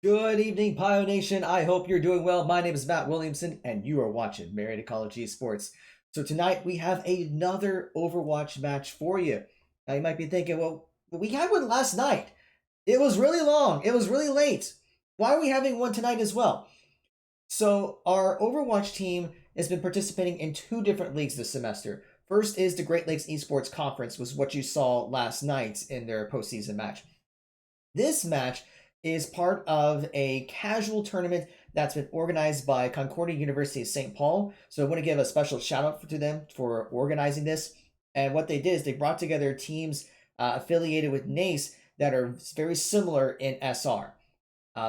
Good evening, Pio Nation. I hope you're doing well. My name is Matt Williamson, and you are watching Marietta College Esports. So tonight we have another Overwatch match for you. Now you might be thinking, well, we had one last night. It was really long. It was really late. Why are we having one tonight as well? So our Overwatch team has been participating in two different leagues this semester. First is the Great Lakes Esports Conference, was what you saw last night in their postseason match. This match is part of a casual tournament that's been organized by Concordia University of St. Paul. So I want to give a special shout out to them for organizing this. And what they did is they brought together teams affiliated with NACE that are very similar in SR.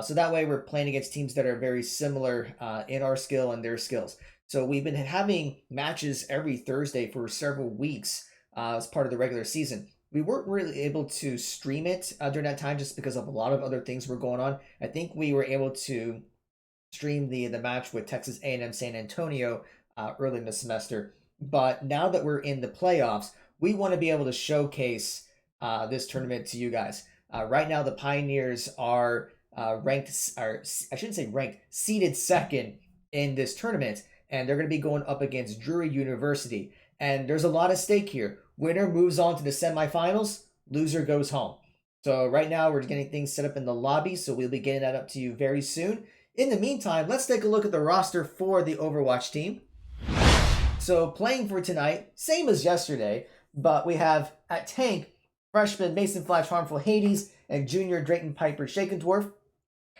So that way we're playing against teams that are very similar in our skill and their skills. So we've been having matches every Thursday for several weeks as part of the regular season. We weren't really able to stream it during that time just because of a lot of other things were going on. I think we were able to stream the match with Texas A&M San Antonio early in the semester. But now that we're in the playoffs, we want to be able to showcase this tournament to you guys. Right now, the Pioneers are seeded second in this tournament, and they're going to be going up against Drury University. And there's a lot at stake here. Winner moves on to the semifinals, loser goes home. So right now we're getting things set up in the lobby, so we'll be getting that up to you very soon. In the meantime, let's take a look at the roster for the Overwatch team. So playing for tonight, same as yesterday, but we have at tank, freshman Mason Flash Harmful Hades and junior Drayton Piper Shaken Dwarf.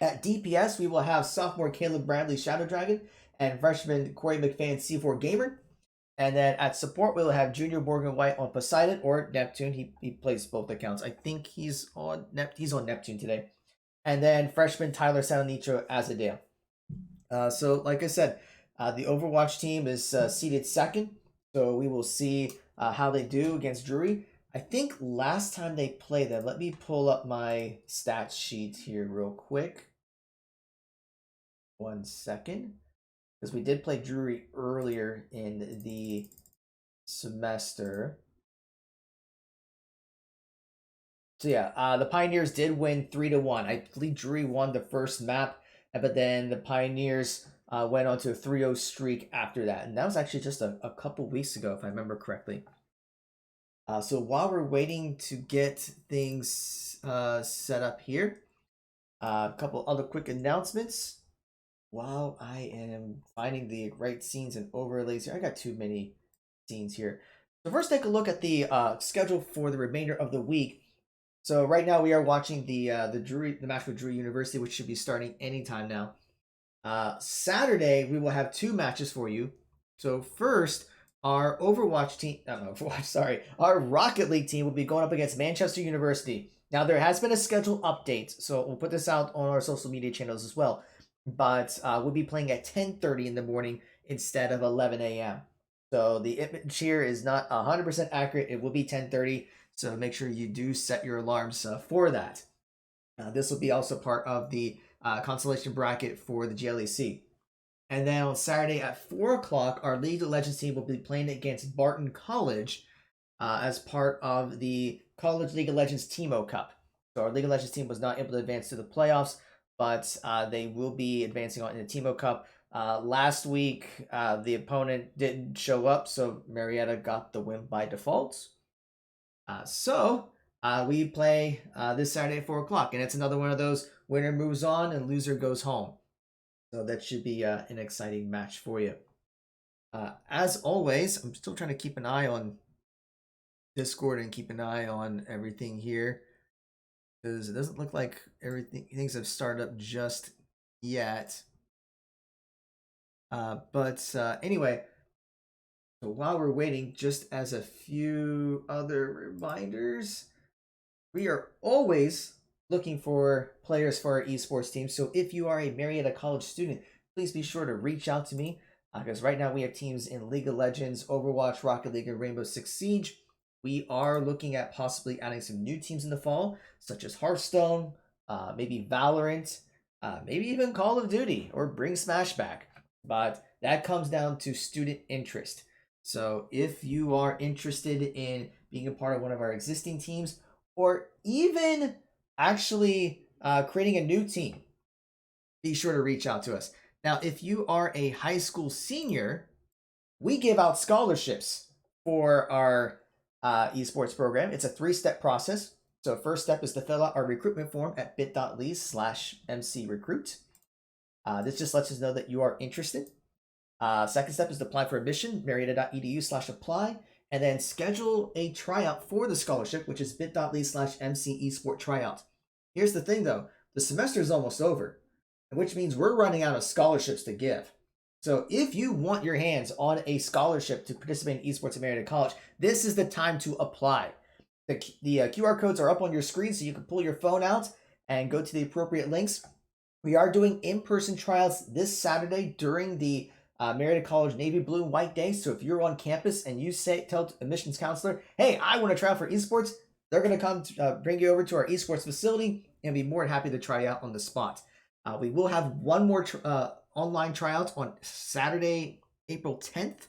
At DPS, we will have sophomore Caleb Bradley Shadow Dragon and freshman Corey McFan C4 Gamer. And then at support, we'll have Junior Morgan White on Poseidon or Neptune. He plays both accounts. I think he's on Neptune today. And then freshman Tyler Sanonicho as Adele. So like I said, the Overwatch team is seeded second. So we will see how they do against Drury. I think last time they played them, let me pull up my stats sheet here real quick. 1 second. Because we did play Drury earlier in the semester. So yeah, the Pioneers did win 3-1. I believe Drury won the first map, but then the Pioneers went on to a 3-0 streak after that. And that was actually just a couple weeks ago, if I remember correctly. So while we're waiting to get things set up here, a couple other quick announcements. While I am finding the right scenes and overlays here, I got too many scenes here. So first, take a look at the schedule for the remainder of the week. So right now we are watching the match with Drury University, which should be starting anytime now. Saturday we will have two matches for you. So first, our Overwatch team, our Rocket League team will be going up against Manchester University. Now there has been a schedule update, so we'll put this out on our social media channels as well. But we'll be playing at 10:30 in the morning instead of 11 a.m. So the image here is not 100% accurate. It will be 10:30, so make sure you do set your alarms for that. This will be also part of the consolation bracket for the GLEC. And then on Saturday at 4 o'clock, our League of Legends team will be playing against Barton College as part of the College League of Legends Teamo Cup. So our League of Legends team was not able to advance to the playoffs, but they will be advancing on in the Teamo Cup. Last week, the opponent didn't show up, so Marietta got the win by default. So we play this Saturday at 4 o'clock, and it's another one of those winner moves on and loser goes home. So that should be an exciting match for you. As always, I'm still trying to keep an eye on Discord and keep an eye on everything here, because it doesn't look like things have started up just yet. Anyway, so while we're waiting, just as a few other reminders, we are always looking for players for our esports team. So if you are a Marietta College student, please be sure to reach out to me, because right now we have teams in League of Legends, Overwatch, Rocket League, and Rainbow Six Siege. We are looking at possibly adding some new teams in the fall, such as Hearthstone, maybe Valorant, maybe even Call of Duty, or bring Smash back. But that comes down to student interest. So if you are interested in being a part of one of our existing teams, or even actually creating a new team, be sure to reach out to us. Now, if you are a high school senior, we give out scholarships for our esports program. It's a 3-step process. So first step is to fill out our recruitment form at bit.ly/mcrecruit. This just lets us know that you are interested. Second step is to apply for admission, marietta.edu/apply, and then schedule a tryout for the scholarship, which is bit.ly/mcesport-tryout. Here's the thing though, the semester is almost over, which means we're running out of scholarships to give. So if you want your hands on a scholarship to participate in esports at Marietta College, this is the time to apply. The QR codes are up on your screen, so you can pull your phone out and go to the appropriate links. We are doing in-person tryouts this Saturday during the Marietta College Navy Blue and White Day. So if you're on campus and you tell admissions counselor, hey, I want to try out for esports, they're going to come bring you over to our esports facility and be more than happy to try you out on the spot. We will have one more online tryout on Saturday, April 10th.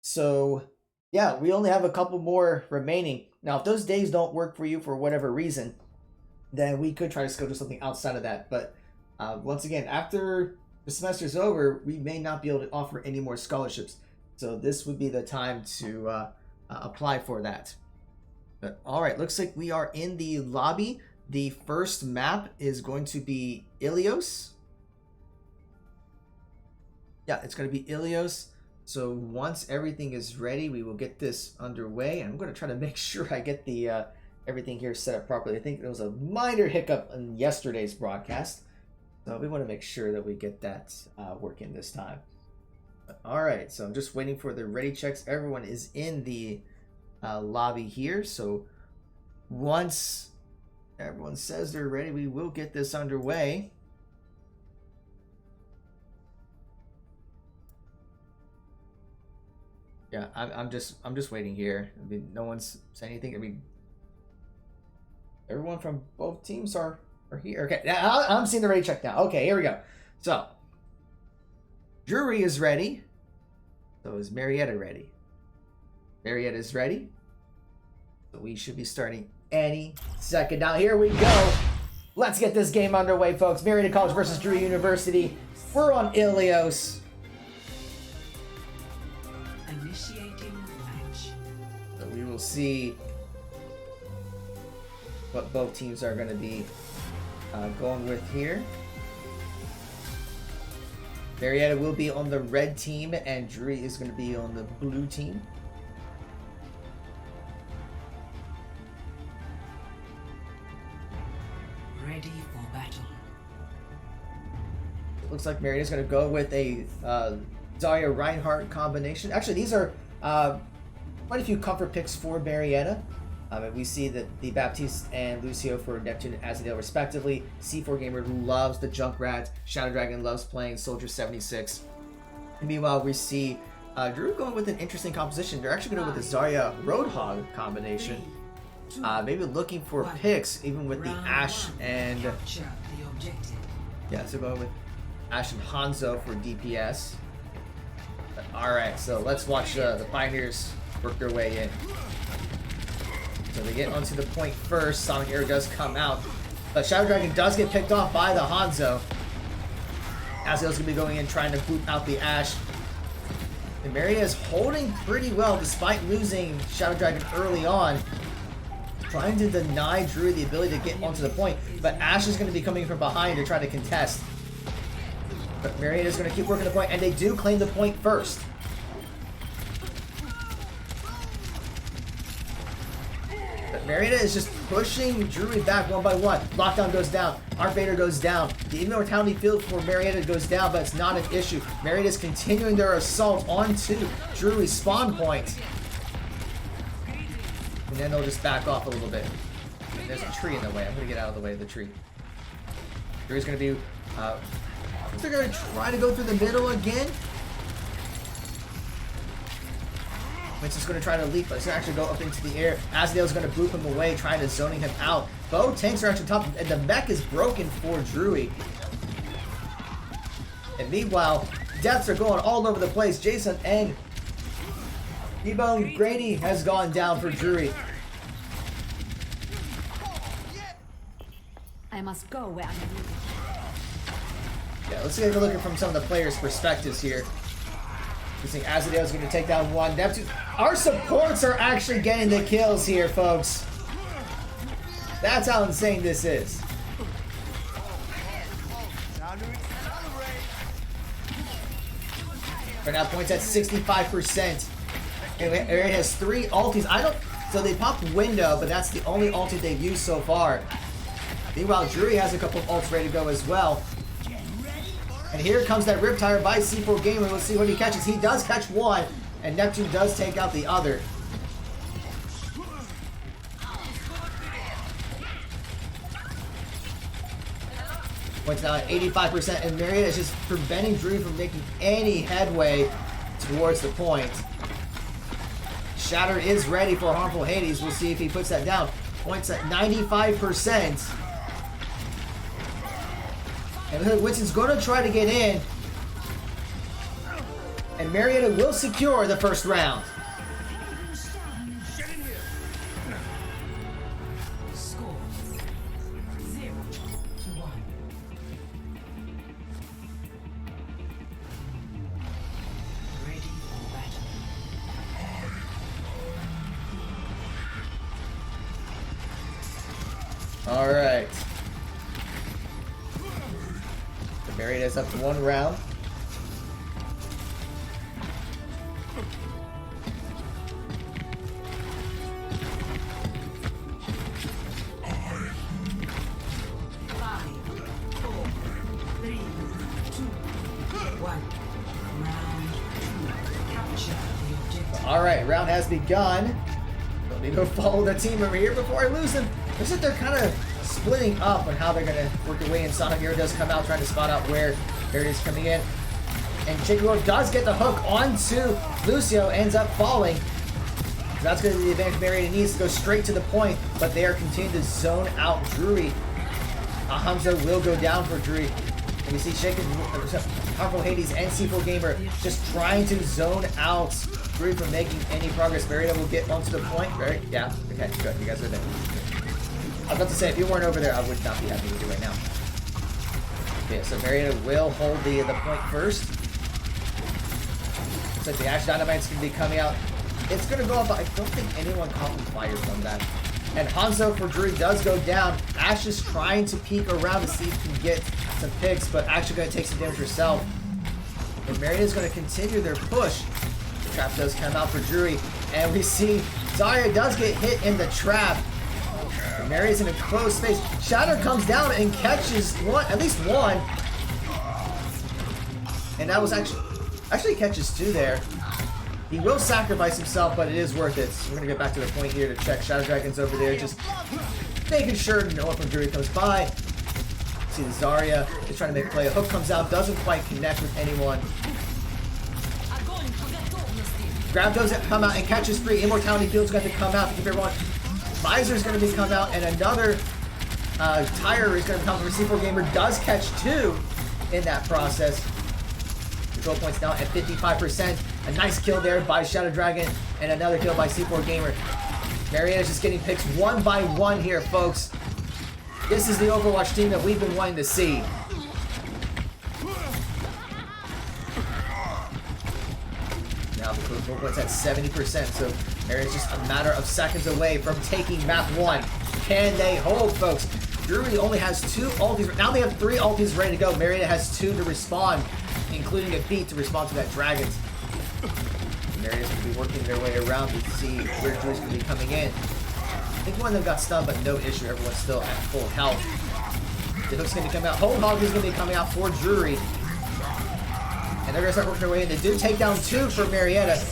So yeah, we only have a couple more remaining. Now, if those days don't work for you for whatever reason, then we could try to schedule something outside of that. But once again, after the semester's over, we may not be able to offer any more scholarships. So this would be the time to apply for that. But all right, looks like we are in the lobby. The first map is going to be Ilios. Yeah, it's going to be Ilios. So once everything is ready, we will get this underway. And I'm going to try to make sure I get the everything here set up properly. I think there was a minor hiccup in yesterday's broadcast. So we want to make sure that we get that working this time. All right, so I'm just waiting for the ready checks. Everyone is in the lobby here. So once everyone says they're ready, we will get this underway. Yeah, I'm just waiting here. I mean, no one's saying anything. I mean, everyone from both teams are here. Okay, now I'm seeing the ready check now. Okay, here we go. So Drury is ready. So is Marietta ready? Marietta is ready. So we should be starting any second. Now here we go. Let's get this game underway, folks. Marietta College versus Drury University. We're on Ilios. Initiating match. So we will see what both teams are going to be going with here. Marietta will be on the red team, and Drury is going to be on the blue team. Ready for battle. It looks like Marietta's going to go with a Zarya Reinhardt combination. Actually, these are quite a few comfort picks for Marietta. We see that the Baptiste and Lucio for Neptune and Azadale respectively. C4 Gamer loves the Junkrat. Shadow Dragon loves playing Soldier 76. And meanwhile, we see Drew going with an interesting composition. They're actually going to go with the Zarya Roadhog combination. Maybe looking for picks even with the Ashe and... Yeah, so going with Ashe and Hanzo for DPS. Alright, so let's watch the Pioneers work their way in. So they get onto the point first. Sonic Arrow does come out. But Shadow Dragon does get picked off by the Hanzo. Azrael's going to be going in trying to boot out the Ashe. And Marietta is holding pretty well despite losing Shadow Dragon early on. Trying to deny Drury the ability to get onto the point. But Ashe is going to be coming from behind to try to contest. But Marietta is going to keep working the point, and they do claim the point first. But Marietta is just pushing Drury back one by one. Lockdown goes down. Art Vader goes down. The Immortality field for Marietta goes down, but it's not an issue. Marietta is continuing their assault onto Drury's spawn point. And then they'll just back off a little bit. And there's a tree in the way. I'm going to get out of the way of the tree. Drury's going to be... they're going to try to go through the middle again. Winston's going to try to leap, but it's going to actually go up into the air. Azadale's going to boop him away, trying to zoning him out. Both tanks are actually top, and the mech is broken for Drury. And meanwhile, deaths are going all over the place. Jason and D-Bone Grady has gone down for Drury. I must go where I'm needed. Yeah, let's take a look at from some of the players' perspectives here. We think Azadale is going to take down one. Neptune. Our supports are actually getting the kills here, folks. That's how insane this is. Right now, points at 65%. And it has 3 ultis. So they popped Window, but that's the only ulti they've used so far. Meanwhile, Drury has a couple of ults ready to go as well. And here comes that Riptire by C4 Gamer. Let's see what he catches. He does catch one, and Neptune does take out the other. Points now at 85%, and Marietta is just preventing Drury from making any headway towards the point. Shatter is ready for Harmful Hades. We'll see if he puts that down. Points at 95%. And Winston's going to try to get in. And Marietta will secure the first round. Score 0-1. Ready for battle. All right. Marietta's up to 1 round. All right, round has begun. Don't need to follow the team over here before I lose them. Looks like they're kind of splitting up on how they're going to work their way in. Sonic here does come out trying to spot out where it is coming in. And Chico does get the hook onto Lucio, ends up falling. So that's going to be the advantage Marietta needs to go straight to the point, but they are continuing to zone out Drury. Hamza will go down for Drury. And you see Shaken, Harmful Hades, and C4 Gamer just trying to zone out Drury from making any progress. Marietta will get onto the point. Right? Yeah. Okay, good. You guys are there. I was about to say, if you weren't over there, I would not be happy with you right now. Okay, so Marietta will hold the point first. Looks like the Ash Dynamite's going to be coming out. It's going to go up, but I don't think anyone caught on fire from that. And Hanzo for Drury does go down. Ash is trying to peek around to see if he can get some picks, but actually going to take some damage herself. And Marietta's going to continue their push. The trap does come out for Drury, and we see Zarya does get hit in the trap. Marietta's in a closed space. Shatter comes down and catches at least one. And that was actually catches 2 there. He will sacrifice himself, but it is worth it. So we're gonna get back to the point here to check. Shadow Dragon's over there, just making sure no one from Drury comes by. See the Zarya is trying to make a play. A hook comes out, doesn't quite connect with anyone. Grab doesn't come out and catches 3. Immortality Field's got to come out to keep everyone. Visor's going to be come out, and another tire is going to come from C4 Gamer. Does catch 2 in that process. Control points now at 55%. A nice kill there by Shadow Dragon, and another kill by C4 Gamer. Marietta's just getting picks one by one here, folks. This is the Overwatch team that we've been wanting to see. Now the control points at 70%, so Marietta's just a matter of seconds away from taking map 1. Can they hold, folks? Drury only has 2 ultis. Now they have 3 ultis ready to go. Marietta has 2 to respond, including a beat to respond to that Dragons. Marietta's going to be working their way around to see where Drury's going to be coming in. I think one of them got stunned, but no issue. Everyone's still at full health. The hook's going to come out. Whole Hog is going to be coming out for Drury. And they're going to start working their way in. They do take down 2 for Marietta.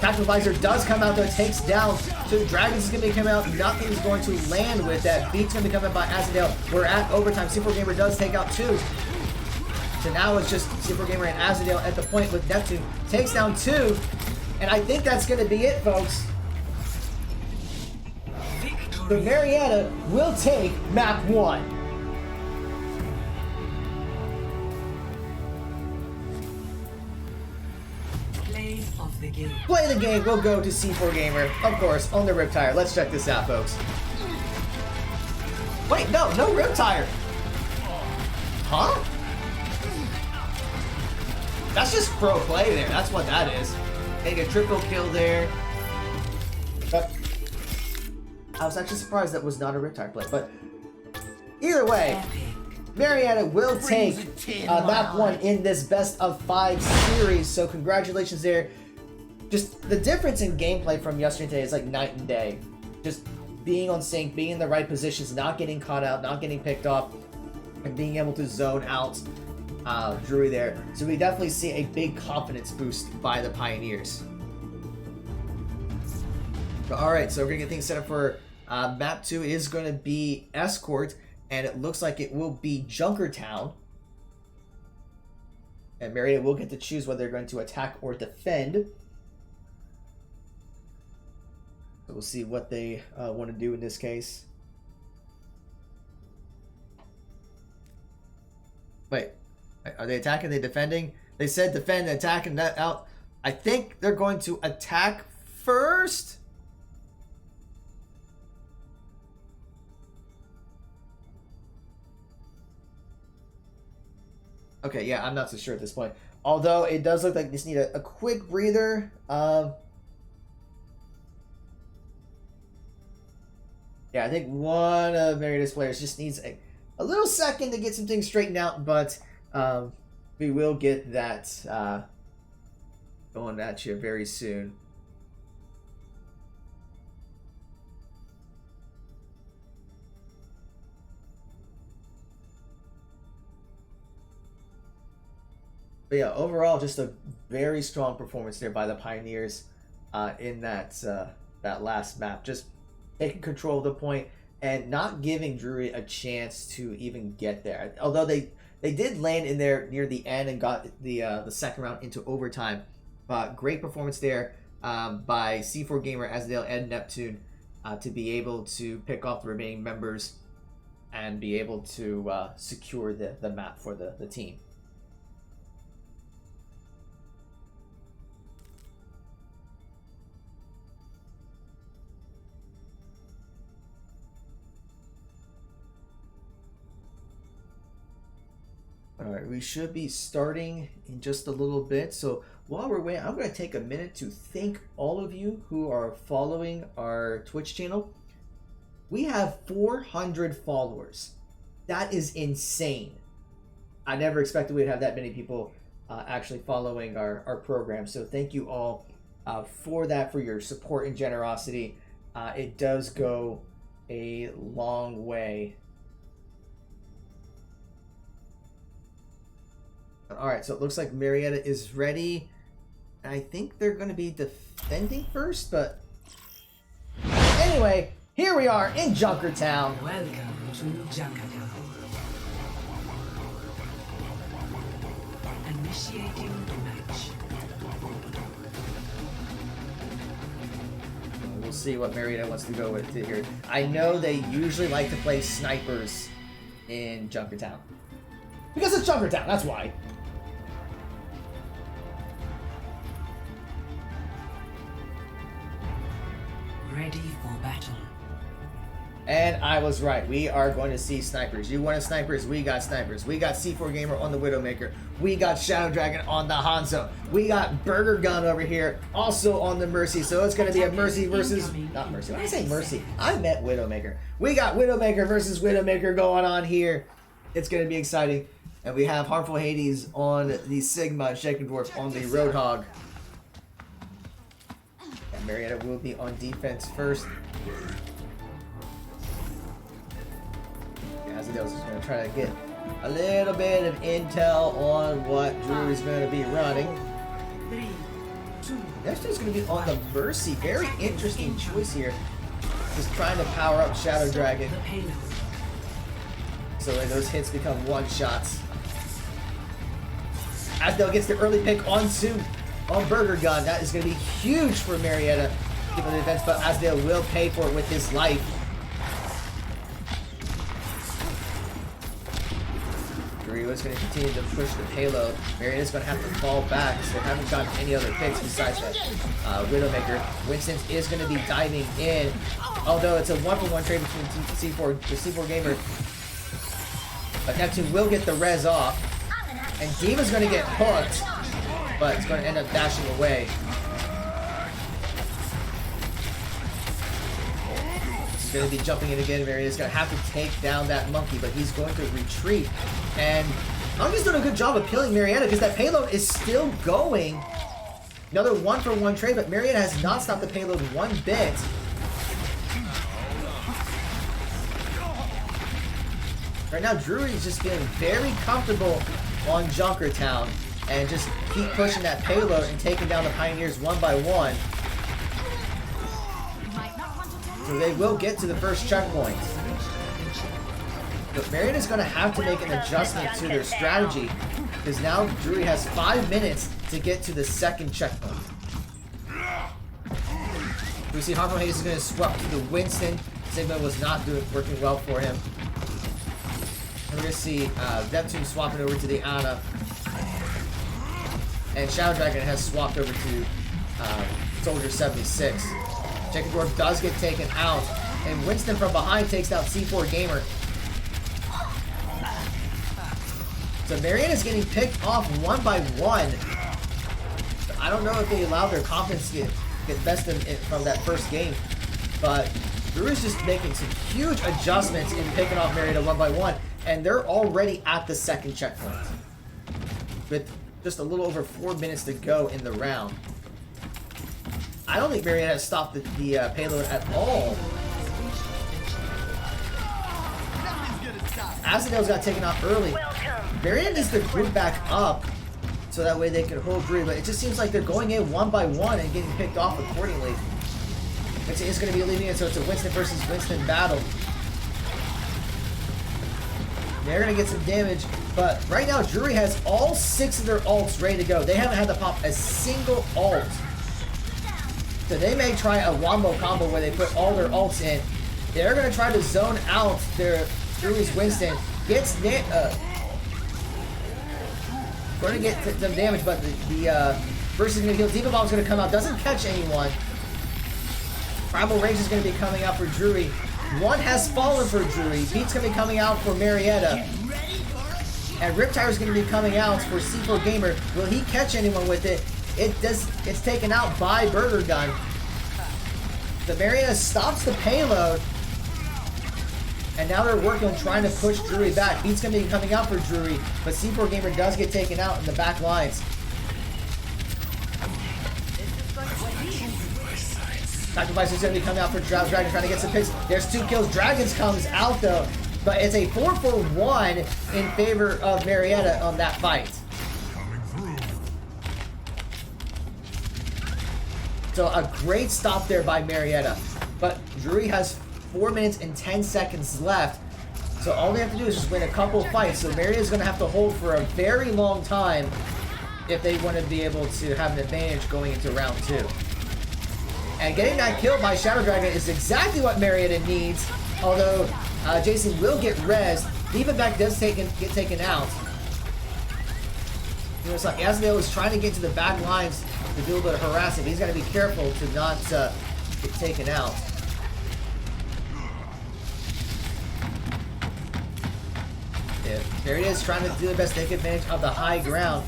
Tactical Visor does come out, though. Takes down 2. Dragons is going to be coming out. Nothing's going to land with that. Beat's going to be coming by Azadale. We're at overtime. C4 Gamer does take out 2. So now it's just C4 Gamer and Azadale at the point with Neptune. Takes down 2. And I think that's going to be it, folks. So Marietta will take map 1. Play the game, we'll go to C4 Gamer, of course, on the Riptire. Let's check this out, folks. Wait, no Riptire! Huh? That's just pro play there. That's what that is. Getting a triple kill there. But I was actually surprised that was not a Riptide play. But either way, Marietta will take map 1 in this best of 5 series. So congratulations there. Just the difference in gameplay from yesterday is like night and day. Just being on sync, being in the right positions, not getting caught out, not getting picked off, and being able to zone out Drury there. So we definitely see a big confidence boost by the Pioneers. Alright, so we're going to get things set up for map 2 is going to be Escort, and it looks like it will be Junkertown. And Marietta will get to choose whether they're going to attack or defend. So we'll see what they want to do in this case. Wait, are they attacking? Are they defending? They said defend and attack and that out. I think they're going to attack first. Okay, yeah, I'm not so sure at this point. Although it does look like they just need a quick breather. Yeah, I think one of Marietta's players just needs a little second to get some things straightened out, but we will get that going at you very soon. But yeah, overall, just a very strong performance there by the Pioneers in that that last map. Just taking control of the point and not giving Drury a chance to even get there. Although they did land in there near the end and got the second round into overtime. But great performance there by C4 Gamer, Asdale, and Neptune to be able to pick off the remaining members and be able to secure the map for the team. Alright, we should be starting in just a little bit. So while we're waiting, I'm going to take a minute to thank all of you who are following our Twitch channel. We have 400 followers. That is insane. I never expected we'd have that many people actually following our program. So thank you all for that, for your support and generosity. It does go a long way. Alright, so it looks like Marietta is ready. I think they're going to be defending first, but anyway, here we are in Junkertown. Welcome to Junkertown. Initiating the match. We'll see what Marietta wants to go with here. I know they usually like to play snipers in Junkertown. Because it's Junkertown, that's why. Ready for battle. And I was right. We are going to see snipers. You wanted snipers? We got snipers. We got C4 Gamer on the Widowmaker. We got Shadow Dragon on the Hanzo. We got Burger Gun over here also on the Mercy. So it's going to be a Mercy versus... Not Mercy. When I say Mercy, I meant Widowmaker. We got Widowmaker versus Widowmaker going on here. It's going to be exciting. And we have Harmful Hades on the Sigma and Shaken Dwarf on the Roadhog. And Marietta will be on defense first. Azadale's just going to try to get a little bit of intel on what Drury's going to be running. 3, 2, Next one's going to be on the Mercy. Very interesting choice here. Just trying to power up Shadow Dragon. the payload. So that those hits become one-shots. Asdale gets the early pick on Burger Gun. That is going to be huge for Marietta. Given the defense, but Asdale will pay for it with his life. Drury's going to continue to push the payload. Marietta's going to have to fall back, so they haven't gotten any other picks besides that Widowmaker. Winston is going to be diving in, although it's a one-for-one trade between the C4 Gamer. But Neptune will get the res off, and Diva's going to get hooked. but it's going to end up dashing away. He's going to be jumping in again. Marietta's going to have to take down that monkey, but he's going to retreat. And Monkey's doing a good job of killing Marietta because that payload is still going. Another 1-for-1 trade, but Marietta has not stopped the payload one bit. Right now, Drury is just feeling very comfortable on Junkertown and just keep pushing that payload and taking down the Pioneers one by one. So they will get to the first checkpoint. But Marietta's going to have to make an adjustment to their strategy because now Drury has 5 minutes to get to the second checkpoint. We see Harpo Hayes is going to swap to the Winston. Sigma was not working well for him. And we're going to see Neptune swapping over to the Ana. And Shadow Dragon has swapped over to Soldier 76. Checkendorf does get taken out. And Winston from behind takes out C4 Gamer. So Marietta's getting picked off one by one. I don't know if they allowed their confidence to get the best from that first game. But Drury's just making some huge adjustments in picking off Marietta one by one. And they're already at the second checkpoint. With just a little over 4 minutes to go in the round. I don't think Marietta has stopped the payload at all. Azadel's got taken off early. Marietta needs to group back up so that way they can hold Drury, but it just seems like they're going in one by one and getting picked off accordingly. It's going to be leaving it, so it's a Winston versus Winston battle. They're going to get some damage, but right now Drury has all 6 of their ults ready to go. They haven't had to pop a single ult. So they may try a wombo combo where they put all their ults in. They're going to try to zone out their Drury's Winston. Gets going to get some damage, but the burst is going to heal. Diva Bomb's going to come out. Doesn't catch anyone. Primal Rage is going to be coming out for Drury. One has fallen for Drury. Beat's going to be coming out for Marietta. And Riptire is going to be coming out for C4 Gamer. Will he catch anyone with it? It's taken out by Burger Gun. The Marietta stops the payload. And now they're working on trying to push Drury back. Beat's going to be coming out for Drury. But C4 Gamer does get taken out in the back lines. Sacrifice is going to be coming out for Dragon, trying to get some picks. There's 2 kills. Dragons comes out though. But it's a 4-for-1 in favor of Marietta on that fight. So a great stop there by Marietta. But Drury has 4 minutes and 10 seconds left. So all they have to do is just win a couple fights. So Marietta's going to have to hold for a very long time if they want to be able to have an advantage going into round 2. And getting that kill by Shadow Dragon is exactly what Marietta needs. Although Jason will get rezzed. Even back does get taken out. You know, it's like Asdale is trying to get to the back lines to do a little bit of harassing. He's got to be careful to not get taken out. Yeah, Marietta is trying to do the best to take advantage of the high ground.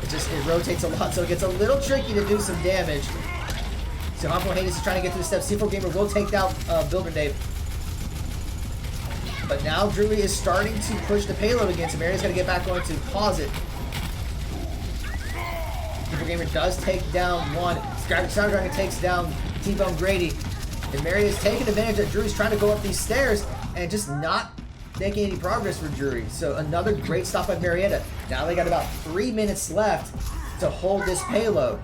It rotates a lot, so it gets a little tricky to do some damage. So Harpo Hayes is trying to get through the steps. C4 Gamer will take down Builder Dave. But now Drury is starting to push the payload again, so Marietta's going to get back going to pause it. C4 Gamer does take down one. Shadow Dragon takes down T-Bone Grady. And Marietta's taking advantage that Drury's trying to go up these stairs and just not making any progress for Drury. So another great stop by Marietta. Now they got about 3 minutes left to hold this payload.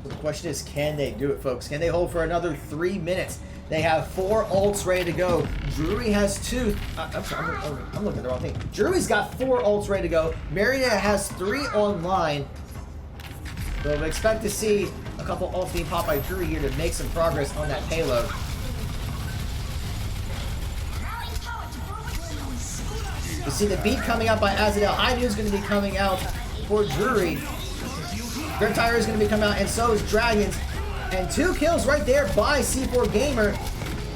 The question is, can they do it, folks? Can they hold for another 3 minutes? They have 4 ults ready to go. Drury has 2. I'm sorry, I'm looking at the wrong thing. Drury's got 4 ults ready to go. Marietta has 3 online. So we expect to see a couple ults being popped by Drury here to make some progress on that payload. You see the beat coming out by Azadel. High Noon is going to be coming out for Drury. Riptire is going to be coming out, and so is Dragons. And 2 kills right there by C4 Gamer.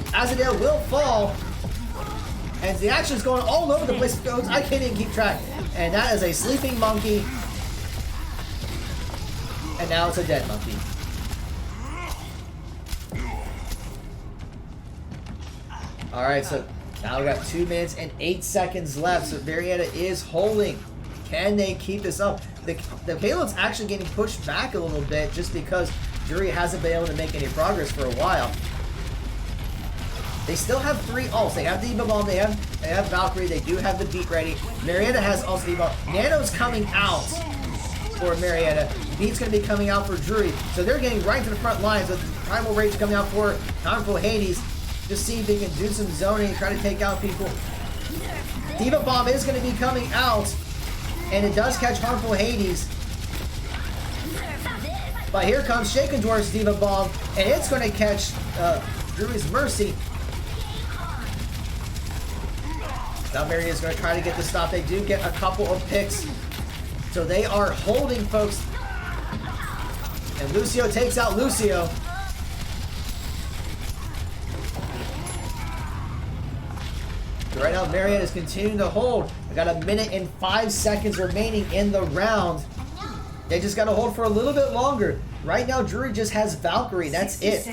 Azadel will fall. And the action is going all over the place. I can't even keep track. And that is a sleeping monkey. And now it's a dead monkey. Alright, so now we got 2 minutes and 8 seconds left. So Marietta is holding. Can they keep this up? The payload's actually getting pushed back a little bit just because Drury hasn't been able to make any progress for a while. They still have 3 ults. They have the Eva Bomb, they have Valkyrie, they do have the beat ready. Marietta has also the Eva. Nano's coming out for Marietta. Beat's going to be coming out for Drury. So they're getting right to the front lines with Primal Rage coming out for Harmful Hades. Just see if they can do some zoning, try to take out people. Diva Bomb is going to be coming out, and it does catch Harmful Hades. But here comes Shaken Dwarf's Diva Bomb, and it's going to catch Drury's Mercy. Now Marietta's going to try to get the stop. They do get a couple of picks, so they are holding, folks. And Lucio takes out Lucio. So right now, Marietta is continuing to hold. I got 1 minute and 5 seconds remaining in the round. They just got to hold for a little bit longer. Right now, Drury just has Valkyrie. That's it.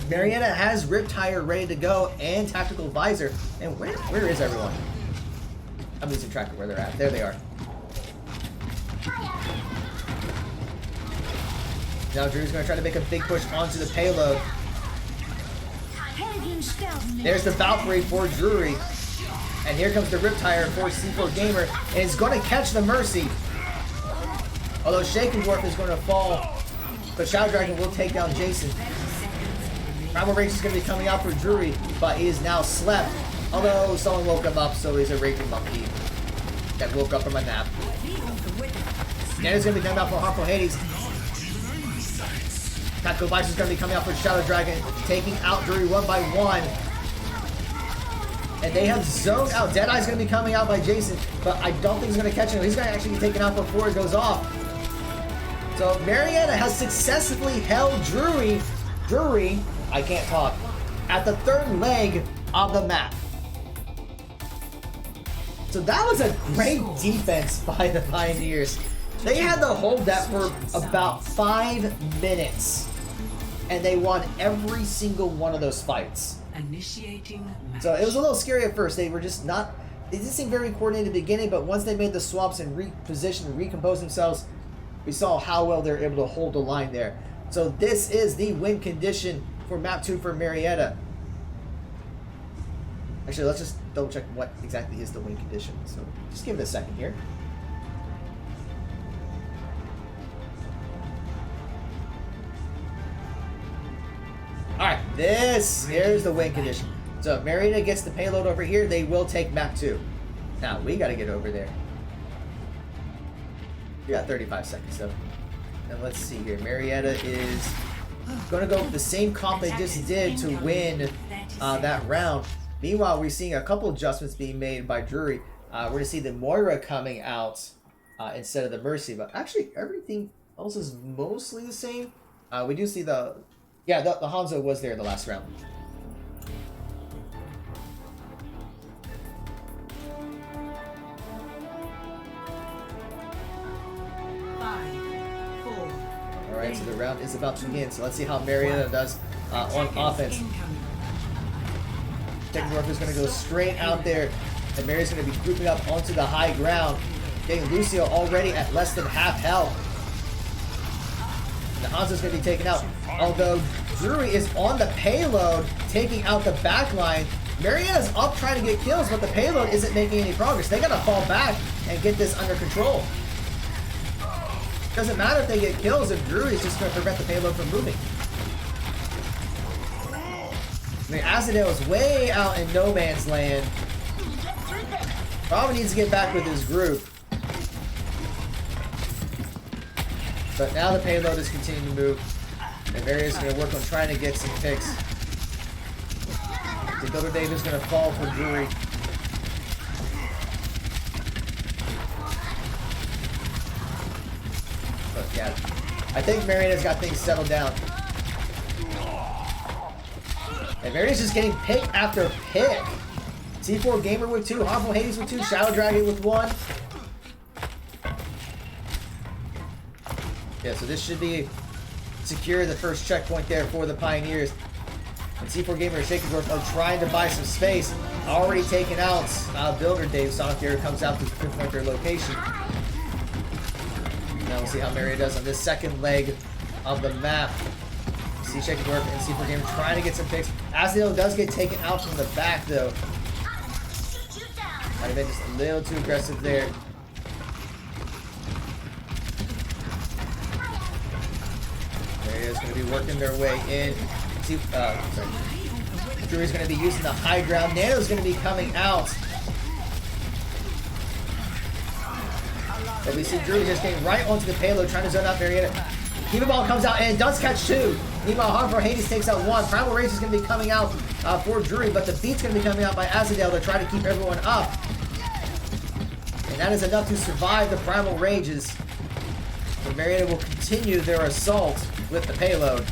Marietta has Riptire ready to go and Tactical Visor. And where is everyone? I'm losing track of where they're at. There they are. Now Drury's going to try to make a big push onto the payload. There's the Valkyrie for Drury. And here comes the Riptire for C4 Gamer. And it's going to catch the Mercy. Although Shaken Dwarf is going to fall. But Shadow Dragon will take down Jason. Primal Rage is going to be coming out for Drury, but he is now slept. Although someone woke him up, so he's a raging monkey that woke up from a nap. Nano's going to be coming out for Harmful Hades. Tactical Vice is going to be coming out for Shadow Dragon, taking out Drury 1 by 1. And they have zoned out. Deadeye's going to be coming out by Jason, but I don't think he's going to catch him. He's going to actually be taken out before it goes off. So Marietta has successfully held Drury, I can't talk, at the 3rd leg of the map. So that was a great defense by the Pioneers. They had to hold that for about 5 minutes, and they won every single one of those fights. Initiating match. So it was a little scary at first. They didn't seem very coordinated at the beginning, but once they made the swaps and repositioned and recomposed themselves, we saw how well they're able to hold the line there. So this is the win condition for map 2 for Marietta. Actually, let's just double check what exactly is the win condition. So just give it a second here. Alright, here's the win condition. So if Marietta gets the payload over here, they will take map 2. Now, we gotta get over there. We got 35 seconds though. And let's see here. Marietta is going to go with the same comp they just did to win that round. Meanwhile, we're seeing a couple adjustments being made by Drury. We're going to see the Moira coming out instead of the Mercy. But actually, everything else is mostly the same. We do see the Hanzo was there in the last round. Alright, so the round is about to begin. So let's see how Marietta does on offense. Shaken Dwarf is going to go straight out there. And Marietta's going to be grouping up onto the high ground. Getting Lucio already at less than half health. And the Hanzo's going to be taken out. Although Drury is on the payload, taking out the backline. Marietta's up trying to get kills, but the payload isn't making any progress. They got to fall back and get this under control. Doesn't matter if they get kills if Drury's just going to prevent the payload from moving. I mean, Asadale is way out in no man's land. Probably needs to get back with his group. But now the payload is continuing to move. And Maria's going to work on trying to get some picks. The Builder Dave is going to fall for Drury. But yeah, I think Marietta's got things settled down. And Marietta's just getting pick after pick. C4 Gamer with 2, Harmful Hades with 2, Shadow Dragon with 1. Yeah, so this should be secure, the first checkpoint there for the Pioneers. And C4 Gamer Shakensworth are trying to buy some space. Already taken out. Builder Dave Sonic here comes out to pinpoint their location. Now we'll see how Marietta does on this second leg of the map. See Shakensworth and C4 Gamer trying to get some picks. Asadale does get taken out from the back though. Might have been just a little too aggressive there. Marietta's going to be working their way in. Drury's going to be using the high ground. Nano's going to be coming out. But we see Drury just getting right onto the payload, trying to zone out Marietta. Diva Ball comes out and does catch two. Meanwhile, Harmful Hades takes out one. Primal Rage is going to be coming out for Drury, but the beat's going to be coming out by Asadale to try to keep everyone up. And that is enough to survive the Primal Rages. So Marietta will continue their assault with the payload.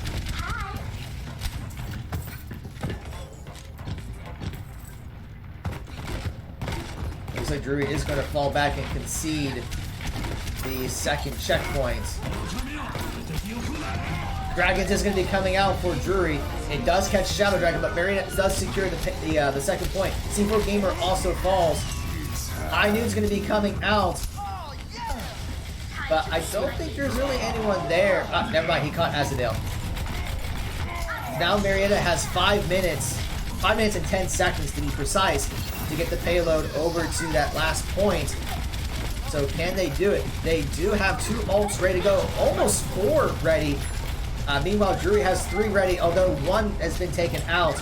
Looks like Drury is going to fall back and concede the second checkpoint. Dragons is going to be coming out for Drury. It does catch Shadow Dragon, but Marietta does secure the second point. C4 Gamer also falls. High Noon's going to be coming out. But I don't think there's really anyone there. Ah, never mind, he caught Asadale. Now Marietta has 5 minutes. 5 minutes and 10 seconds to be precise to get the payload over to that last point. So can they do it? They do have 2 ults ready to go. Almost 4 ready. Meanwhile, Drury has 3 ready, although 1 has been taken out.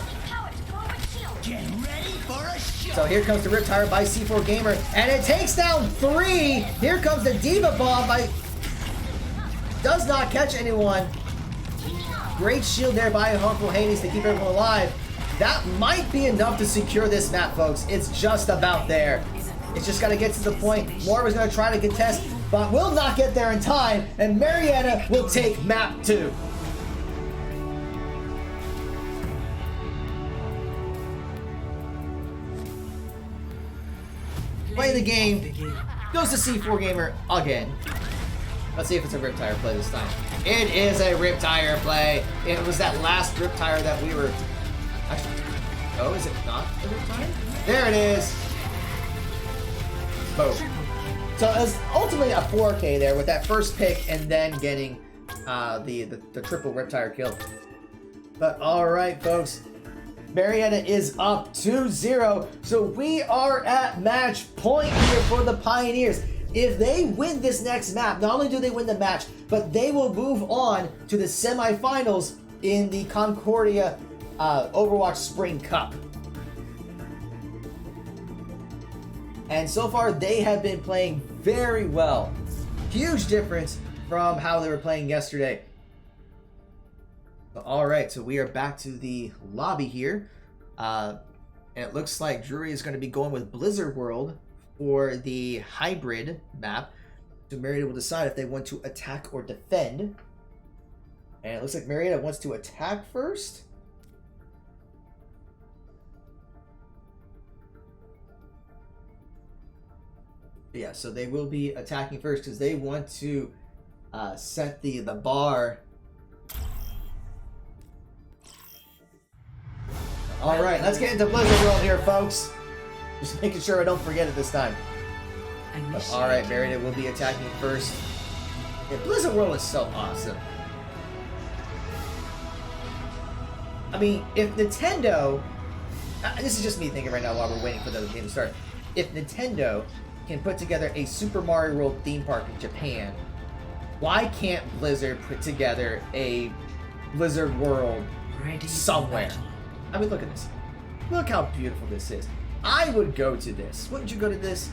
So here comes the Riptire by C4 Gamer, and it takes down 3! Here comes the Diva Bomb by... Does not catch anyone. Great shield there by Harmful Hades to keep everyone alive. That might be enough to secure this map, folks. It's just about there. It's just got to get to the point. Morva's going to try to contest, but will not get there in time, and Marietta will take map 2. Play the game. Goes to C4 Gamer again. Let's see if it's a Riptire play this time. It is a Riptire play. It was that last Riptire that we were... Actually, oh, is it not a Riptire? There it is. Boom. So it was ultimately a 4K there with that first pick and then getting the triple Riptire kill. But all right, folks. Marietta is up 2-0, so we are at match point here for the Pioneers. If they win this next map, not only do they win the match, but they will move on to the semifinals in the Concordia Overwatch Spring Cup. And so far, they have been playing very well. Huge difference from how they were playing yesterday. All right, so we are back to the lobby here. And it looks like Drury is going to be going with Blizzard World for the hybrid map. So Marietta will decide if they want to attack or defend. And it looks like Marietta wants to attack first. Yeah, so they will be attacking first because they want to set the bar. All right, let's get into Blizzard World here, folks. Just making sure I don't forget it this time. But, all right, Marietta will be attacking first. Yeah, Blizzard World is so awesome. I mean, if Nintendo... this is just me thinking right now while we're waiting for the game to start. If Nintendo can put together a Super Mario World theme park in Japan, why can't Blizzard put together a Blizzard World somewhere? I mean, look at this. Look how beautiful this is. I would go to this. Wouldn't you go to this?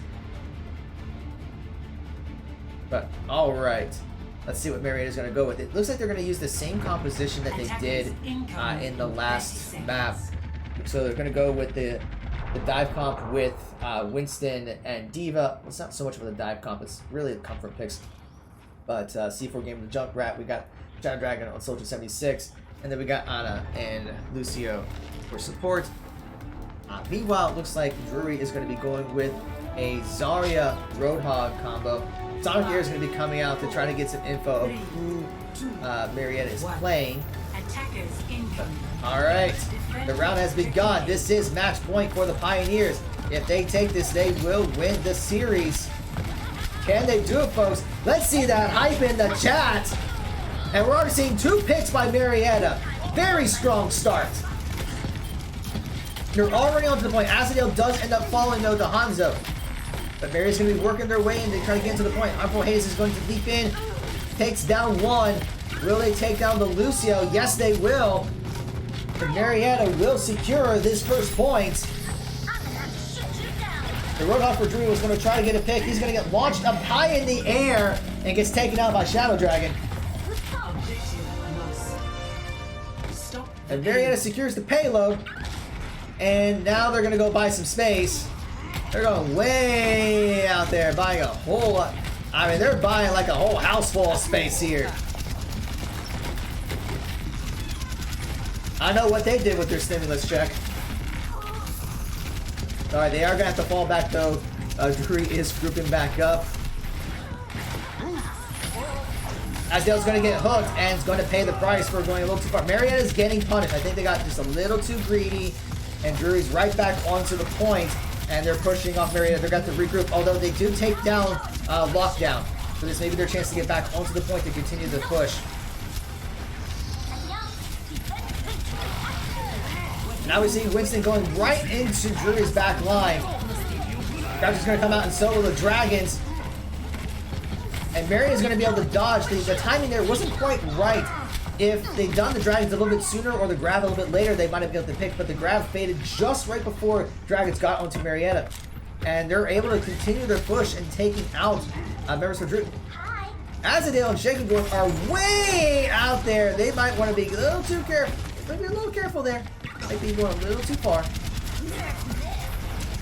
But, alright. Let's see what Marietta's going to go with. It looks like they're going to use the same composition that they did in the last map. So they're going to go with the dive comp with Winston and Diva. It's not so much of a dive comp. It's really the comfort picks. But C4 Game with Junkrat. We got Shadow Dragon on Soldier 76. And then we got Ana and Lucio for support. Meanwhile, it looks like Drury is going to be going with a Zarya Roadhog combo. Sonic Air is going to be coming out to try to get some info of who Marietta is playing. Attackers incoming. Alright, the round has begun. This is match point for the Pioneers. If they take this, they will win the series. Can they do it, folks? Let's see that hype in the chat. And we're already seeing 2 picks by Marietta. Very strong start. They're already on to the point. Asadale does end up falling, though, to Hanzo. But Marietta's going to be working their way in to try to get to the point. Harmful Hayes is going to leap in. Takes down one. Will they take down the Lucio? Yes, they will. And Marietta will secure this first point. The Roadhog for Drury was going to try to get a pick. He's going to get launched up high in the air and gets taken out by Shadow Dragon. And Marietta secures the payload. And now they're going to go buy some space. They're going way out there, buying a whole lot. I mean, they're buying like a whole house full of space here. I know what they did with their stimulus check. Alright, they are going to have to fall back though. Drury is grouping back up. Asdale's going to get hooked and is going to pay the price for going a little too far. Marietta's getting punished. I think they got just a little too greedy. And Drury's right back onto the point. And they're pushing off Marietta. They're got to regroup. Although they do take down Lockdown. So this may be their chance to get back onto the point to continue the push. Now we see Winston going right into Drury's back line. Crouch is going to come out and solo the Dragons. And Marion is going to be able to dodge. The timing there wasn't quite right. If they'd done the Dragons a little bit sooner or the grab a little bit later, they might have been able to pick. But the grab faded just right before Dragons got onto Marietta. And they're able to continue their push and taking out members for Drury. Asadale and Shakendorf are way out there. They might want to be a little too careful. Maybe a little careful there. Might be going a little too far.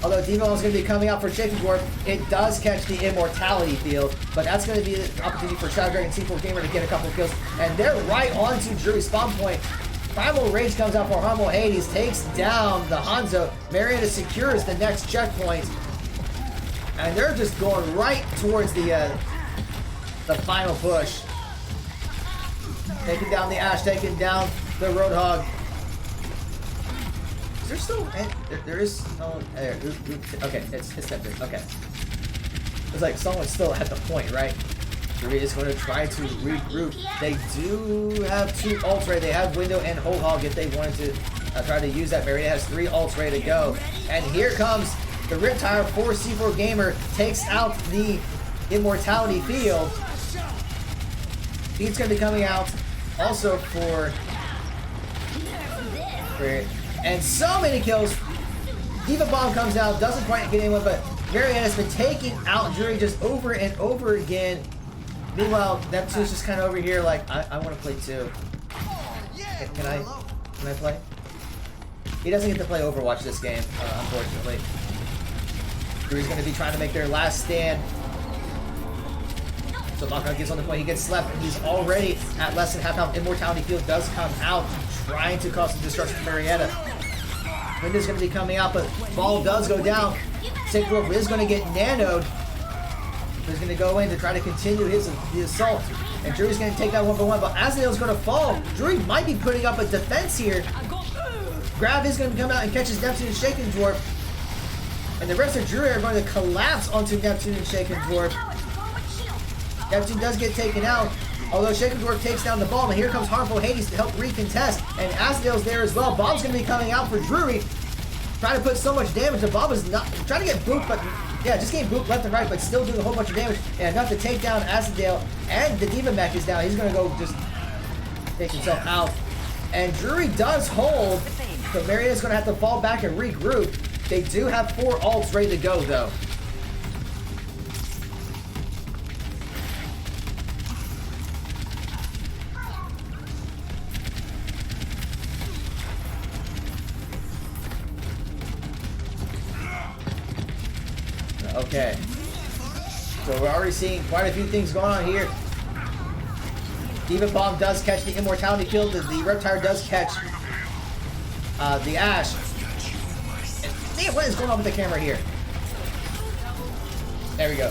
Although Devo is going to be coming out for Shakendorf, it does catch the Immortality field, but that's going to be an opportunity for Shadow Dragon C4 Gamer to get a couple of kills. And they're right onto Drury's spawn point. Primal Rage comes out for Harmful Hades, takes down the Hanzo. Marietta secures the next checkpoint. And they're just going right towards the final push. Taking down the Ash, taking down the Roadhog. Is there still... There is... Oh, there. Okay, it's tempted. Okay. It's like someone's still at the point, right? Drury is going to try to regroup. They do have 2 ults ready. They have Window and Whole Hog if they wanted to try to use that. Marietta has 3 ults ready to go. And here comes the Riptire for C4 Gamer. Takes out the Immortality field. He's going to be coming out also for and so many kills. Diva Bomb comes out, doesn't quite get anyone, but Marietta's been taking out Drury just over and over again. Meanwhile, Neptune's just kind of over here like, I want to play too. Can I play? He doesn't get to play Overwatch this game, unfortunately. Drury's going to be trying to make their last stand. So Lockdown gets on the point, he gets slept, and he's already at less than half health. Immortality field does come out, trying to cause some destruction to Marietta. Window's going to be coming out, but ball does go down. Shakendorf is going to get nanoed. He's going to go in to try to continue the assault. And Drury's going to take that 1-for-1, but Asadale's going to fall. Drury might be putting up a defense here. Grab is going to come out and catches Neptune and Shakendorf. And the rest of Drury are going to collapse onto Neptune and Shakendorf. Neptune does get taken out, although Shakendorf takes down the bomb, and here comes Harmful Hades to help recontest, and Asadale's there as well. Bob's going to be coming out for Drury, trying to put so much damage, and Bob is not trying to get booped, but yeah, just getting booped left and right, but still doing a whole bunch of damage, and enough to take down Asadale, and the Diva Mech is down. He's going to go just take himself out, and Drury does hold, so Marietta's going to have to fall back and regroup. They do have 4 ults ready to go, though. Okay, so we're already seeing quite a few things going on here. Diva Bomb does catch the Immortality field. The Reptile does catch the Ash. And, damn, what is going on with the camera here? There we go.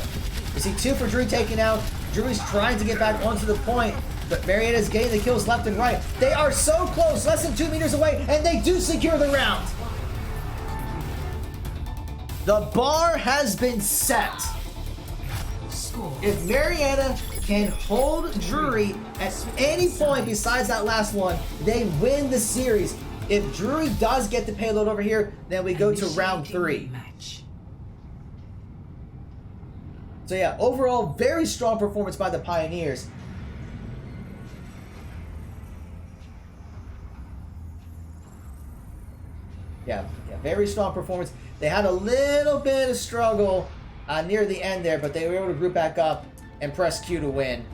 We see 2 for Drury taken out. Drury's trying to get back onto the point, but Marietta's getting the kills left and right. They are so close, less than 2 meters away, and they do secure the round. The bar has been set. If Marietta can hold Drury at any point besides that last one, they win the series. If Drury does get the payload over here, then we go to round 3. So yeah, overall, very strong performance by the Pioneers. Yeah, very strong performance. They had a little bit of struggle near the end there, but they were able to group back up and press Q to win.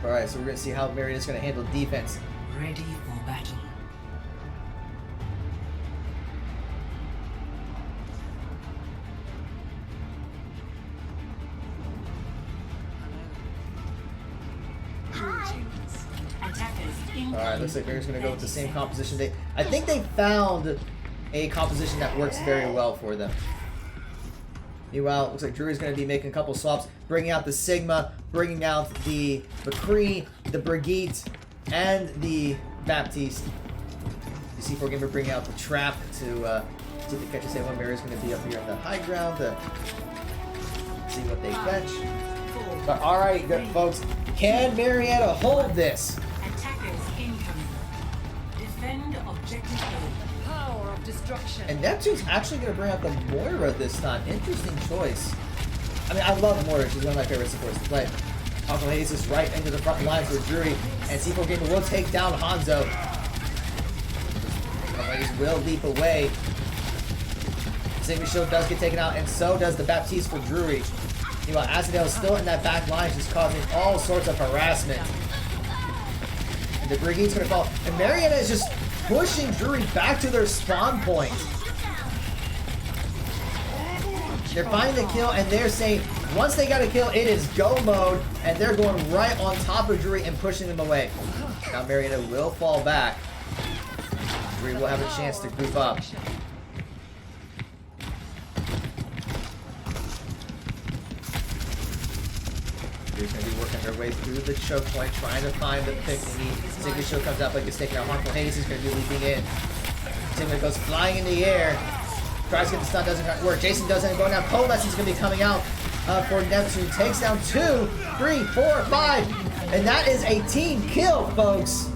Alright, so we're going to see how Marietta's going to handle defense. Ready for battle. Alright, looks like Maria's going to go with the same composition. I think they found a composition that works very well for them. Meanwhile, it looks like Drury's going to be making a couple swaps, bringing out the Sigma, bringing out the McCree, the Brigitte, and the Baptiste. The C4 Gamer bringing out the Trap to see if they catch a one. Maria's going to be up here on the high ground to see what they catch. But alright, good folks, can Marietta hold this? Attackers incoming. Defend objective A. Power of destruction. And Neptune's actually going to bring out the Moira this time. Interesting choice. I mean, I love Moira. She's one of my favorite supports to play. Uncle Hayes is right into the front lines for Drury. And C4 Gamer will take down Hanzo. Uncle Hayes will leap away. Sigma Shield does get taken out, and so does the Baptiste for Drury. Meanwhile, Asadale is still in that back line, just causing all sorts of harassment. And the Brigitte's going to fall. And Marietta is just pushing Drury back to their spawn point. They're finding the kill, and they're saying once they got a kill, it is go mode, and they're going right on top of Drury and pushing them away. Now Marietta will fall back. Drury will have a chance to group up. Drury's going to be working their way through the choke point, trying to find the pick they need. Sigma Shield comes out, but gets taken out. Harmful Hades is going to be leaping in. Sigma goes flying in the air. Tries to get the stun, doesn't work. Jason does end up going down. Coalesce is going to be coming out for Neptune. Takes down 2, 3, 4, 5. And that is a team kill, folks.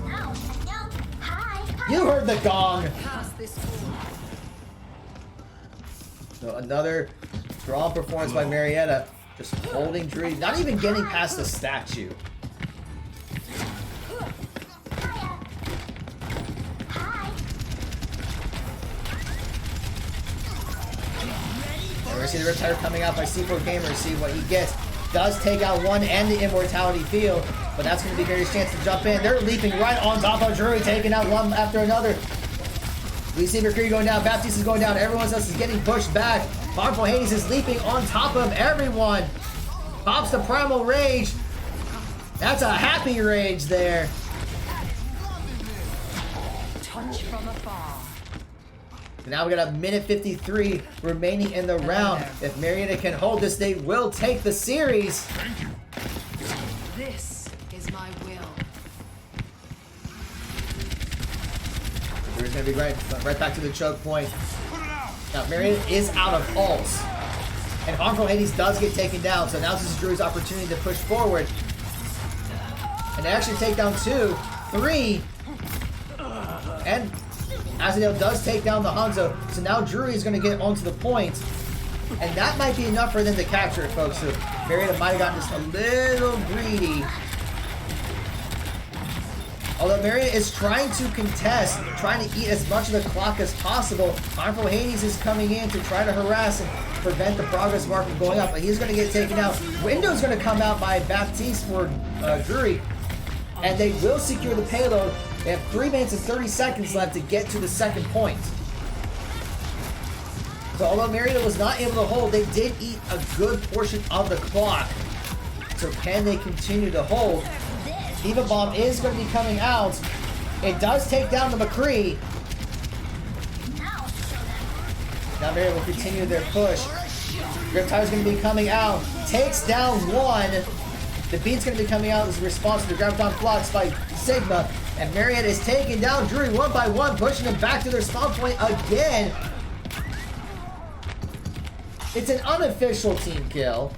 You heard the gong. So another strong performance by Marietta. Just holding Drury, not even getting past the statue. And we see the Riptide coming out by C4 Gamer. See what he gets. Does take out one and the Immortality Field, but that's going to be Gary's chance to jump in. They're leaping right on top of Drury, taking out one after another. We see McCree going down, Baptiste is going down, everyone else is getting pushed back. Harmful Hades is leaping on top of everyone. Pops the Primal Rage. That's a happy rage there. Touch from afar. Now we got a minute 53 remaining in the round. If Marietta can hold this, they will take the series. This is my will. Drury's going to be right back to the choke point. Now, Marietta is out of ults. And Harmful Hades does get taken down, so now this is Drury's opportunity to push forward. And they actually take down 2, 3. And Asadale does take down the Hanzo, so now Drury is going to get onto the point. And that might be enough for them to capture it, folks. So Marietta might have gotten just a little greedy. Although Marietta is trying to contest, trying to eat as much of the clock as possible, Harmful Hades is coming in to try to harass and prevent the progress bar from going up, but he's going to get taken out. Window's going to come out by Baptiste for Drury, and they will secure the payload. They have 3 minutes and 30 seconds left to get to the second point. So although Marietta was not able to hold, they did eat a good portion of the clock. So can they continue to hold? Diva Bomb is going to be coming out. It does take down the McCree. Now Marietta will continue their push. Riptire's going to be coming out. Takes down one. The Beat's going to be coming out as a response to the Graviton Flux by Sigma. And Marietta is taking down Drury one by one, pushing them back to their spawn point again. It's an unofficial team kill.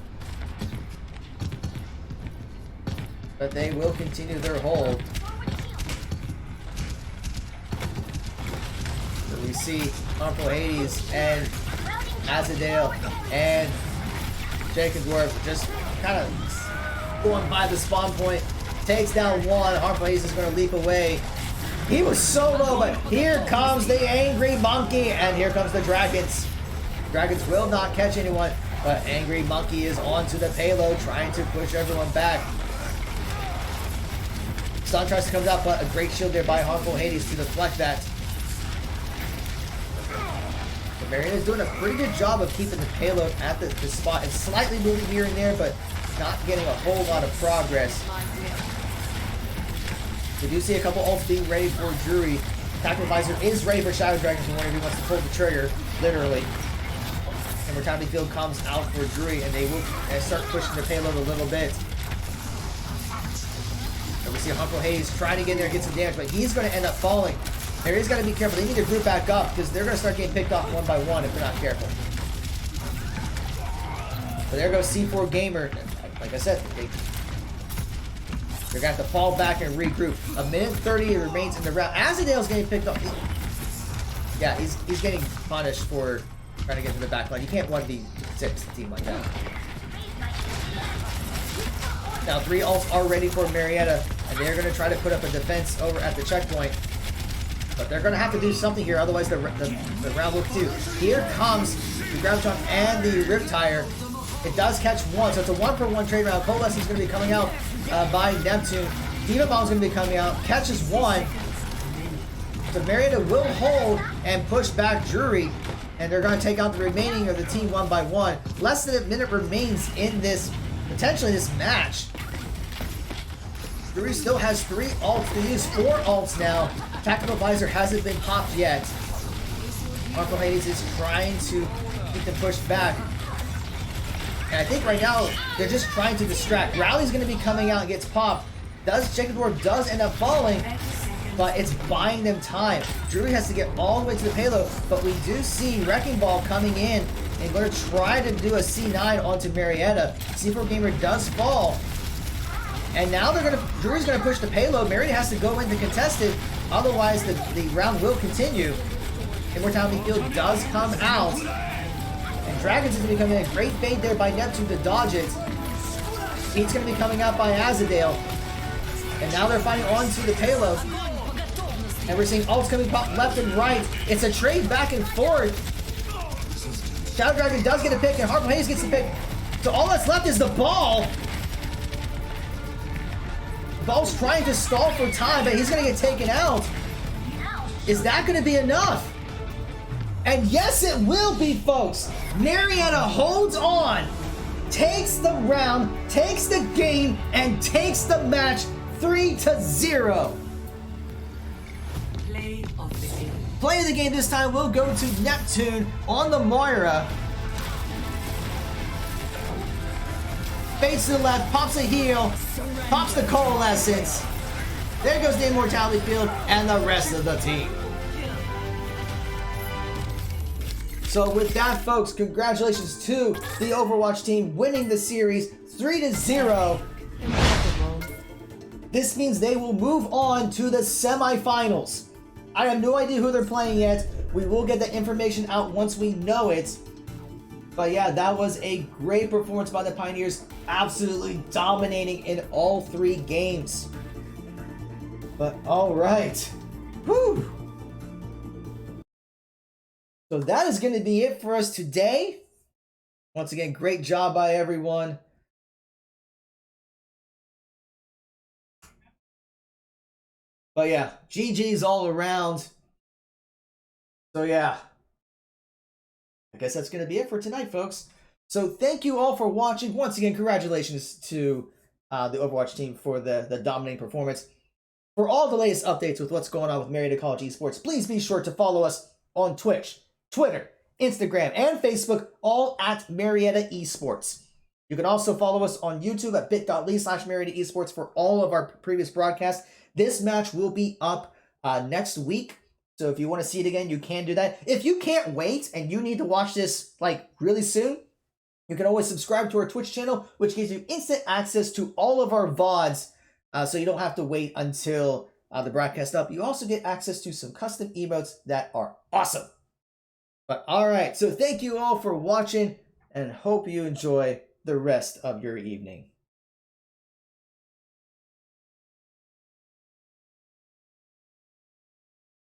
But they will continue their hold. So we see Uncle Hades and Azadale and Jacobsworth just kind of going by the spawn point. Takes down one. Harmful Hades is going to leap away. He was so low, but here comes the Angry Monkey, and here comes the Dragons. Dragons will not catch anyone, but Angry Monkey is onto the payload, trying to push everyone back. Stun tries to come out, but a great shield there by Harmful Hades to deflect that. But Marietta is doing a pretty good job of keeping the payload at the spot and slightly moving here and there, but not getting a whole lot of progress. We do see a couple ults being ready for Drury. Tactical Advisor is ready for Shadow Dragons whenever he wants to pull the trigger, literally. And Mortality Field comes out for Drury, and they will start pushing the payload a little bit. And we see Harmful Hades trying to get in there and get some damage, but he's going to end up falling. Maria's got to be careful. They need to group back up because they're going to start getting picked off one by one if they're not careful. So there goes C4 Gamer. Like I said, they're going to have to fall back and regroup. A minute 30 remains in the round. Azadale's getting picked off. Yeah, he's getting punished for trying to get to the back line. You can't 1v6 a team like that. Now 3 ults are ready for Marietta, and they're going to try to put up a defense over at the checkpoint. But they're going to have to do something here, otherwise the round will do. Here comes the Graviton and the Riptire. It does catch one, so it's a 1-for-1 trade round. Coalescence is going to be coming out by Neptune. Diva Bomb's going to be coming out. Catches one. So Marietta will hold and push back Drury. And they're going to take out the remaining of the team one by one. Less than a minute remains in this, potentially this match. Drury still has 3 ults. They use 4 ults now. Tactical Advisor hasn't been popped yet. Harmful Hades is trying to keep them pushed back. And I think right now, they're just trying to distract. Rowley's going to be coming out and gets popped. Jacobsworth does end up falling, but it's buying them time. Drury has to get all the way to the payload, but we do see Wrecking Ball coming in and going to try to do a C9 onto Marietta. C4 Gamer does fall. And now Drury's going to push the payload. Marietta has to go into contested, otherwise the round will continue. Immortality Field does come out. And Dragons is going to be coming in. Great fade there by Neptune to dodge it. Heat's going to be coming out by Azadale. And now they're fighting onto the payload. And we're seeing ults coming pop left and right. It's a trade back and forth. Shadow Dragon does get a pick, and Harmful Hades gets the pick. So all that's left is the ball. Ball's trying to stall for time, but he's going to get taken out. Is that going to be enough? And yes, it will be, folks. Marietta holds on, takes the round, takes the game, and takes the match 3-0. Play of the game this time will go to Neptune on the Moira. Fades to the left, pops a heal, pops the Coalescence. There goes the Immortality Field and the rest of the team. So with that, folks, congratulations to the Overwatch team winning the series 3-0. This means they will move on to the semifinals. I have no idea who they're playing yet. We will get the information out once we know it. But yeah, that was a great performance by the Pioneers, absolutely dominating in all 3 games. But all right. Whew. So that is going to be it for us today. Once again, great job by everyone. But yeah, GG's all around. So yeah, I guess that's going to be it for tonight, folks. So thank you all for watching. Once again, congratulations to the Overwatch team for the dominating performance. For all the latest updates with what's going on with Marietta College Esports, please be sure to follow us on Twitch, Twitter, Instagram, and Facebook, all at Marietta Esports. You can also follow us on YouTube at bit.ly/Marietta Esports for all of our previous broadcasts. This match will be up next week. So if you want to see it again, you can do that. If you can't wait and you need to watch this like really soon, you can always subscribe to our Twitch channel, which gives you instant access to all of our VODs, so you don't have to wait until the broadcast up. You also get access to some custom emotes that are awesome. But all right, so thank you all for watching and hope you enjoy the rest of your evening.